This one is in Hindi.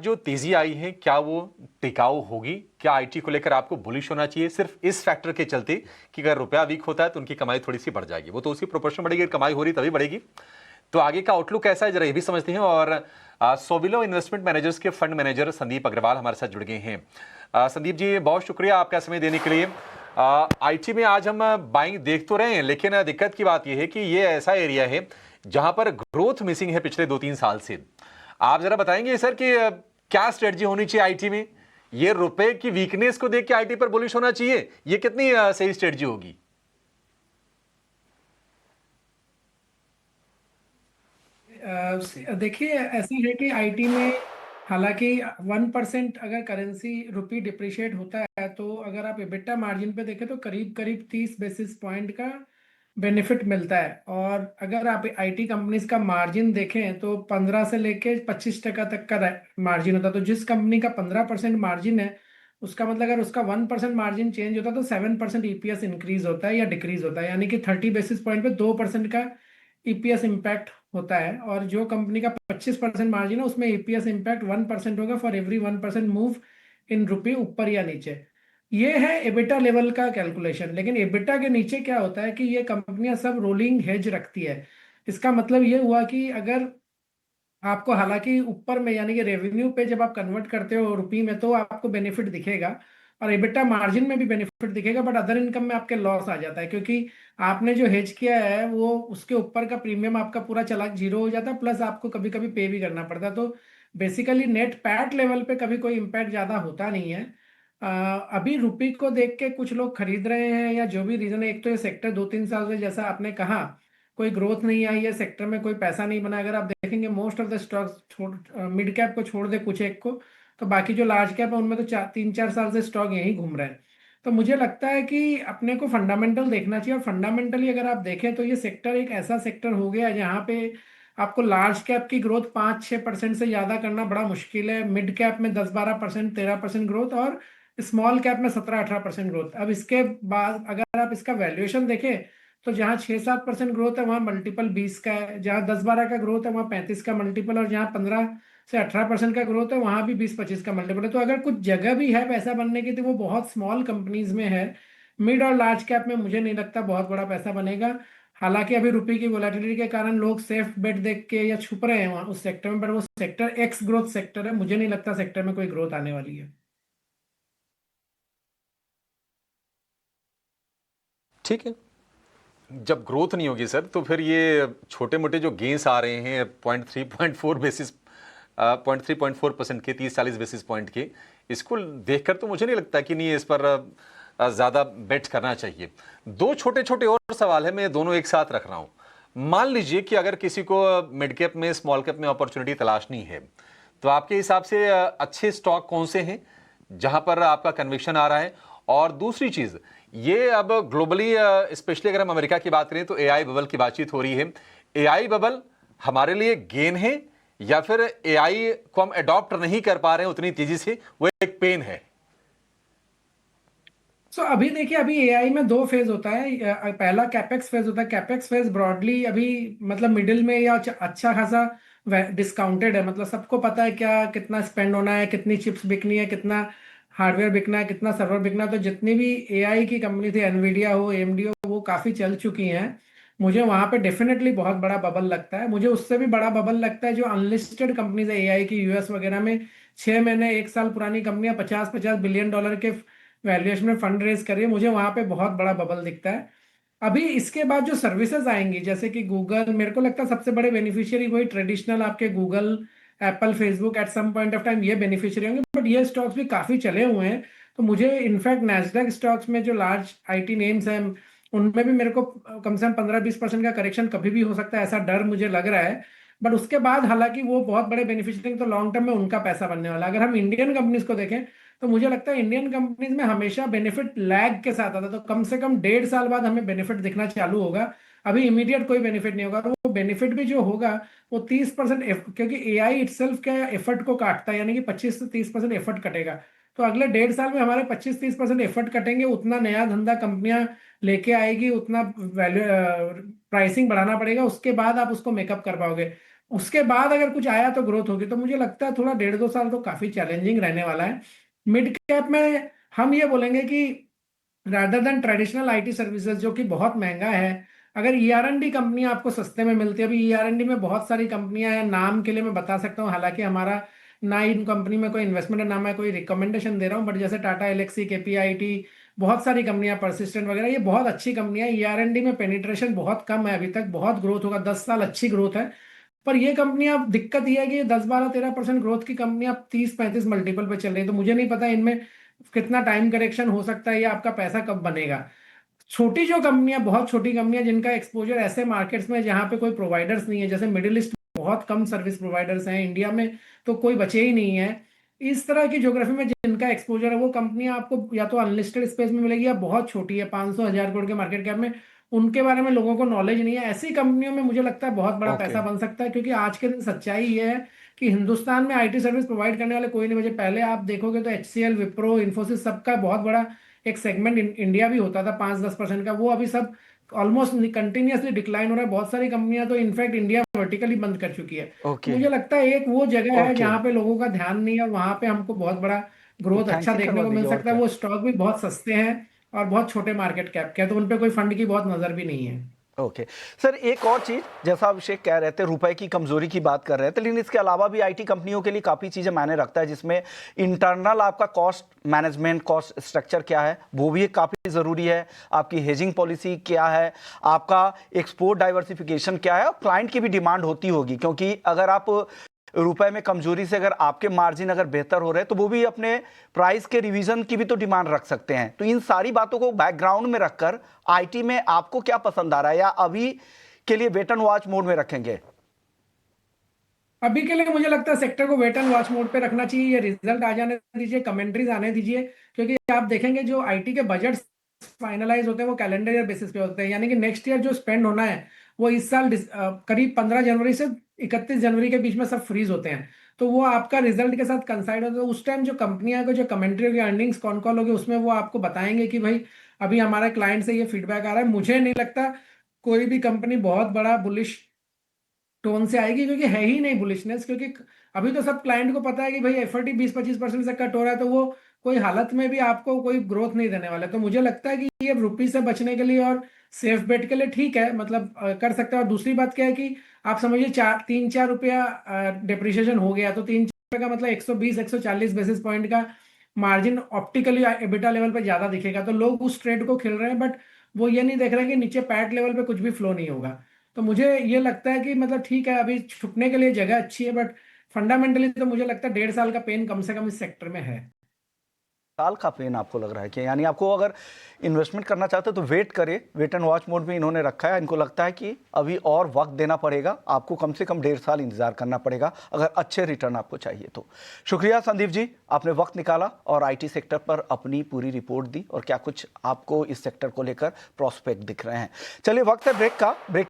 जो तेजी आई है क्या वो टिकाऊ होगी? क्या आईटी को लेकर आपको बुलिश होना चाहिए सिर्फ इस फैक्टर के चलते कि अगर रुपया वीक होता है तो उनकी कमाई थोड़ी सी बढ़ जाएगी, वो तो उसी प्रोपोर्शन बढ़ेगी, कमाई हो रही तभी बढ़ेगी। तो आगे का आउटलुक कैसा है जरा ये भी समझते हैं। और सोविलो इन्वेस्टमेंट मैनेजर्स के फंड मैनेजर संदीप अग्रवाल हमारे साथ जुड़ गए हैं। संदीप जी, बहुत शुक्रिया आपका समय देने के लिए। आईटी में आज हम बाइंग देख तो रहे हैं, लेकिन दिक्कत की बात यह है कि ये ऐसा एरिया है जहां पर ग्रोथ मिसिंग है पिछले 2-3 साल से। आप जरा बताएंगे सर कि क्या स्ट्रेटजी होनी चाहिए आईटी में? ये रुपए की वीकनेस को देख के आईटी पर बुलिश होना चाहिए, ये कितनी सही स्ट्रेटजी होगी? देखिए, ऐसा है कि आईटी में हालांकि 1% अगर करेंसी रुपी डिप्रिशिएट होता है तो अगर आप एबिटा मार्जिन पे देखें तो करीब करीब 30 बेसिस पॉइंट का बेनिफिट मिलता है। और अगर आप आईटी कंपनीज का मार्जिन देखें तो 15 से लेके 25% तक का मार्जिन होता है। तो जिस कंपनी का 15% मार्जिन है, उसका मतलब अगर उसका 1% मार्जिन चेंज होता है तो 7% ईपीएस इंक्रीज होता है या डिक्रीज होता है, यानी कि 30 बेसिस पॉइंट पे 2% का ईपीएस इम्पैक्ट होता है। और जो कंपनी का 25% मार्जिन है उसमें ईपीएस इम्पैक्ट 1% होगा फॉर एवरी 1% मूव इन रुपये ऊपर या नीचे। ये है एबिटा लेवल का कैलकुलेशन। लेकिन एबिटा के नीचे क्या होता है कि ये कंपनियां सब रोलिंग हेज रखती है। इसका मतलब ये हुआ कि अगर आपको हालांकि ऊपर में यानी कि रेवेन्यू पे जब आप कन्वर्ट करते हो रुपी में तो आपको बेनिफिट दिखेगा और एबिटा मार्जिन में भी बेनिफिट दिखेगा, बट अदर इनकम में आपके लॉस आ जाता है क्योंकि आपने जो हेज किया है वो उसके ऊपर का प्रीमियम आपका पूरा चला जीरो हो जाता है, प्लस आपको कभी कभी पे भी करना पड़ता है। तो बेसिकली नेट पैट लेवल पे कभी कोई इम्पैक्ट ज्यादा होता नहीं है। अभी रुपी को देख के कुछ लोग खरीद रहे हैं या जो भी रीजन है, एक तो ये सेक्टर 2-3 साल से जैसा आपने कहा कोई ग्रोथ नहीं आई है, सेक्टर में कोई पैसा नहीं बना। अगर आप देखेंगे मोस्ट ऑफ द स्टॉक्स छोड़ मिड कैप को छोड़ दे कुछ एक को, तो बाकी जो लार्ज कैप है उनमें तो 3-4 साल से स्टॉक यहीं घूम रहे हैं। तो मुझे लगता है कि अपने को फंडामेंटल देखना चाहिए। और फंडामेंटली अगर आप देखें तो ये सेक्टर एक ऐसा सेक्टर हो गया है जहाँ पे आपको लार्ज कैप की ग्रोथ 5-6% से ज्यादा करना बड़ा मुश्किल है, मिड कैप में 10-12%, 13% ग्रोथ, और स्मॉल कैप में 17-18% ग्रोथ। अब इसके बाद अगर आप इसका वैल्यूएशन देखें तो जहाँ 6-7% ग्रोथ है वहाँ मल्टीपल 20 का है, जहाँ 10-12 का ग्रोथ है वहाँ 35 का मल्टीपल, और जहाँ 15 से 18% का ग्रोथ है वहाँ भी 20-25 का मल्टीपल है। तो अगर कुछ जगह भी है पैसा बनने की तो वो बहुत स्मॉल कंपनीज में है। मिड और लार्ज कैप में मुझे नहीं लगता बहुत बड़ा पैसा बनेगा। हालांकि अभी रुपए की वोलेटिलिटी के कारण लोग सेफ बेट देख के या छुप रहे हैं वहाँ उस सेक्टर में, बट वो सेक्टर एक्स ग्रोथ सेक्टर है, मुझे नहीं लगता सेक्टर में कोई ग्रोथ आने वाली है। ठीक है, जब ग्रोथ नहीं होगी सर तो फिर ये छोटे मोटे जो गेंस आ रहे हैं 0.3-0.4% के 30-40 बेसिस पॉइंट के, इसको देखकर तो मुझे नहीं लगता कि नहीं इस पर ज़्यादा बेट करना चाहिए। दो छोटे छोटे और सवाल है, मैं दोनों एक साथ रख रहा हूं। मान लीजिए कि अगर किसी को मिड कैप में स्मॉल कैप में अपॉर्चुनिटी तलाशनी है तो आपके हिसाब से अच्छे स्टॉक कौन से हैं जहां पर आपका कन्विक्शन आ रहा है? और दूसरी चीज, ये अब ग्लोबली स्पेशली अगर हम अमेरिका की बात करें तो एआई बबल की बातचीत हो रही है। एआई बबल हमारे लिए गेन है या फिर एआई को हम अडॉप्ट नहीं कर पा रहे हैं उतनी तेजी से, वो एक पेन है? सो अभी देखिए, अभी एआई में दो फेज होता है। पहला कैपेक्स फेज होता है। कैपेक्स फेज ब्रॉडली अभी मतलब मिडिल में या अच्छा खासा डिस्काउंटेड है, मतलब सबको पता है क्या कितना स्पेंड होना है, कितनी चिप्स बिकनी है, कितना हार्डवेयर बिकना है, कितना सर्वर बिकना है। तो जितनी भी एआई की कंपनी थी, एनवीडिया हो, एएमडी हो, वो काफी चल चुकी हैं। मुझे वहां पे डेफिनेटली बहुत बड़ा बबल लगता है। मुझे उससे भी बड़ा बबल लगता है जो अनलिस्टेड कंपनीज है एआई की, यूएस वगैरह में 6 महीने 1 साल पुरानी कंपनियां 50-50 बिलियन डॉलर के वैल्यूएशन में फंड रेज कर रही है। मुझे वहां पे बहुत बड़ा बबल दिखता है। अभी इसके बाद जो सर्विसेज आएंगी जैसे कि गूगल, मेरे को लगता है सबसे बड़े बेनिफिशियरी वही ट्रेडिशनल आपके Google, Apple, Facebook at some point of time ये बेनिफिशियरी होंगे, बट ये स्टॉक्स भी काफी चले हुए हैं। तो मुझे इनफैक्ट नैस्डैक स्टॉक्स में जो लार्ज आईटी नेम्स हैं उनमें भी मेरे को कम से कम 15-20% का करेक्शन कभी भी हो सकता है, ऐसा डर मुझे लग रहा है। बट उसके बाद हालांकि वो बहुत बड़े बेनिफिशियरी, तो लॉन्ग टर्म में उनका पैसा बनने वाला है। अगर हम इंडियन कंपनीज को देखें तो मुझे लगता है इंडियन कंपनीज में हमेशा बेनिफिट लैग के साथ आता है, तो कम से कम 1.5 साल बाद हमें बेनिफिट दिखना चालू होगा। अभी इमीडिएट कोई बेनिफिट नहीं होगा, और वो बेनिफिट भी जो होगा वो 30%, क्योंकि एआई इटसेल्फ क्या एफर्ट को काटता है, यानी कि 25 से 30% एफर्ट कटेगा। तो अगले 1.5 साल में हमारे 25-30% एफर्ट कटेंगे, उतना नया धंधा कंपनियां लेके आएगी, उतना वैल्यू प्राइसिंग बढ़ाना पड़ेगा, उसके बाद आप उसको मेकअप कर पाओगे। उसके बाद अगर कुछ आया तो ग्रोथ होगी। तो मुझे लगता है थोड़ा 1.5-2 साल तो काफी चैलेंजिंग रहने वाला है। मिड कैप में हम ये बोलेंगे कि rather than traditional IT services जो कि बहुत महंगा है, अगर ईआरएनडी कंपनी आपको सस्ते में मिलती है, अभी ईआरएनडी में बहुत सारी कंपनियां हैं, नाम के लिए मैं बता सकता हूँ, हालांकि हमारा ना इन कंपनी में कोई इन्वेस्टमेंट है ना मैं कोई रिकमेंडेशन दे रहा हूँ, बट जैसे टाटा एलेक्सी, केपीआईटी, बहुत सारी कंपनियां, परसिस्टेंट वगैरह, ये बहुत अच्छी कंपनियां हैं। ईआरएनडी में पेनिट्रेशन बहुत कम है अभी तक, बहुत ग्रोथ होगा, 10 साल अच्छी ग्रोथ है। पर ये कंपनियां, दिक्कत ये है कि 10-12-13% ग्रोथ की कंपनियां 30-35 मल्टीपल पे चल रही है। तो मुझे नहीं पता इनमें कितना टाइम करेक्शन हो सकता है या आपका पैसा कब बनेगा। छोटी जो कंपनियां, बहुत छोटी कंपनियां जिनका एक्सपोजर ऐसे मार्केट्स में जहां पे कोई प्रोवाइडर्स नहीं है, जैसे मिडिल ईस्ट में बहुत कम सर्विस प्रोवाइडर्स हैं, इंडिया में तो कोई बचे ही नहीं है, इस तरह की ज्योग्राफी में जिनका एक्सपोजर है, वो कंपनियां आपको या तो अनलिस्टेड स्पेस में मिलेगी या बहुत छोटी है, 500-1000 करोड़ के मार्केट कैप में, उनके बारे में लोगों को नॉलेज नहीं है। ऐसी कंपनियों में मुझे लगता है बहुत बड़ा ओके। पैसा बन सकता है, क्योंकि आज के दिन सच्चाई ये है कि हिंदुस्तान में आईटी सर्विस प्रोवाइड करने वाले कोई नहीं बचे। पहले आप देखोगे तो एचसीएल, विप्रो, इन्फोसिस, सबका बहुत बड़ा एक सेगमेंट इंडिया भी होता था 5-10% का, वो अभी सब ऑलमोस्ट कंटिन्यूअसली डिक्लाइन हो रहा है। बहुत सारी कंपनियां तो इनफैक्ट इंडिया वर्टिकली बंद कर चुकी है। तो ओके। मुझे लगता है एक वो जगह है ओके। जहां पे लोगों का ध्यान नहीं है, और वहां पे हमको बहुत बड़ा ग्रोथ अच्छा थैंक्स ही देखने करवा को मिल दीजिए और सकता है। क्या। वो स्टॉक भी बहुत सस्ते हैं और बहुत छोटे मार्केट कैप के हैं, तो उनपे कोई फंड की बहुत नजर भी नहीं है। ओके। सर एक और चीज, जैसा अभिषेक कह रहे थे रुपए की कमजोरी की बात कर रहे थे, लेकिन इसके अलावा भी आईटी कंपनियों के लिए काफी चीजें मायने रखता है, जिसमें इंटरनल आपका कॉस्ट मैनेजमेंट, कॉस्ट स्ट्रक्चर क्या है वो भी एक काफी जरूरी है, आपकी हेजिंग पॉलिसी क्या है, आपका एक्सपोर्ट डाइवर्सिफिकेशन क्या है, और क्लाइंट की भी डिमांड होती होगी, क्योंकि अगर आप रुपए में कमजोरी से अगर आपके मार्जिन अगर बेहतर हो रहे हैं तो वो भी अपने प्राइस के रिवीजन की भी तो डिमांड रख सकते हैं। तो इन सारी बातों को बैकग्राउंड में रखकर आईटी में आपको क्या पसंद आ रहा है, या अभी के लिए वेट एंड वॉच मोड में रखेंगे? अभी के लिए मुझे लगता है सेक्टर को वेट एंड वॉच मोड पे रखना चाहिए। ये रिजल्ट आ जाने दीजिए, कमेंट्रीज आने दीजिए, क्योंकि आप देखेंगे जो आईटी के बजट फाइनलाइज होते हैं वो कैलेंडर ईयर बेसिस पे होते हैं, यानी कि नेक्स्ट ईयर जो स्पेंड होना है वो इस साल करीब 15 जनवरी से 31 जनवरी के बीच में सब फ्रीज होते हैं। तो वो आपका रिजल्ट के साथ कंसाइड होता है। तो उस टाइम जो कंपनियां को जो कमेंट्री होगी, अर्निंग्स कॉन कॉल होगी, उसमें वो आपको बताएंगे कि भाई अभी हमारे क्लाइंट से ये फीडबैक आ रहा है। मुझे नहीं लगता कोई भी कंपनी बहुत बड़ा बुलिश टोन से आएगी, क्योंकि है ही नहीं बुलिशनेस, क्योंकि अभी तो सब क्लाइंट को पता है कि भाई एफर्टी 20-25% से कट हो रहा है, तो वो कोई हालत में भी आपको कोई ग्रोथ नहीं देने वाला। तो मुझे लगता है कि ये रुपी से बचने के लिए और सेफ बेट के लिए ठीक है, मतलब कर सकते हैं। और दूसरी बात क्या है कि आप समझिए 3-4 रुपया डिप्रिशिएशन हो गया, तो 3-4 का मतलब 120-140 बेसिस पॉइंट का मार्जिन ऑप्टिकली एबिटा लेवल पे ज्यादा दिखेगा। तो लोग उस ट्रेड को खेल रहे हैं, बट वो ये नहीं देख रहे हैं कि नीचे पैट लेवल पे कुछ भी फ्लो नहीं होगा। तो मुझे ये लगता है कि मतलब ठीक है, अभी छुपने के लिए जगह अच्छी है, बट फंडामेंटली तो मुझे लगता है 1.5 साल का पेन कम से कम इस सेक्टर में है। साल का पेन आपको लग रहा है कि, यानी आपको अगर इन्वेस्टमेंट करना चाहते हो तो वेट करे, वेट एंड वॉच मोड में इन्होंने रखा है। इनको लगता है कि अभी और वक्त देना पड़ेगा, आपको कम से कम 1.5 साल इंतजार करना पड़ेगा अगर अच्छे रिटर्न आपको चाहिए तो। शुक्रिया संदीप जी, आपने वक्त निकाला और आईटी सेक्टर पर अपनी पूरी रिपोर्ट दी, और क्या कुछ आपको इस सेक्टर को लेकर प्रॉस्पेक्ट दिख रहे हैं। चलिए वक्त है ब्रेक का। ब्रेक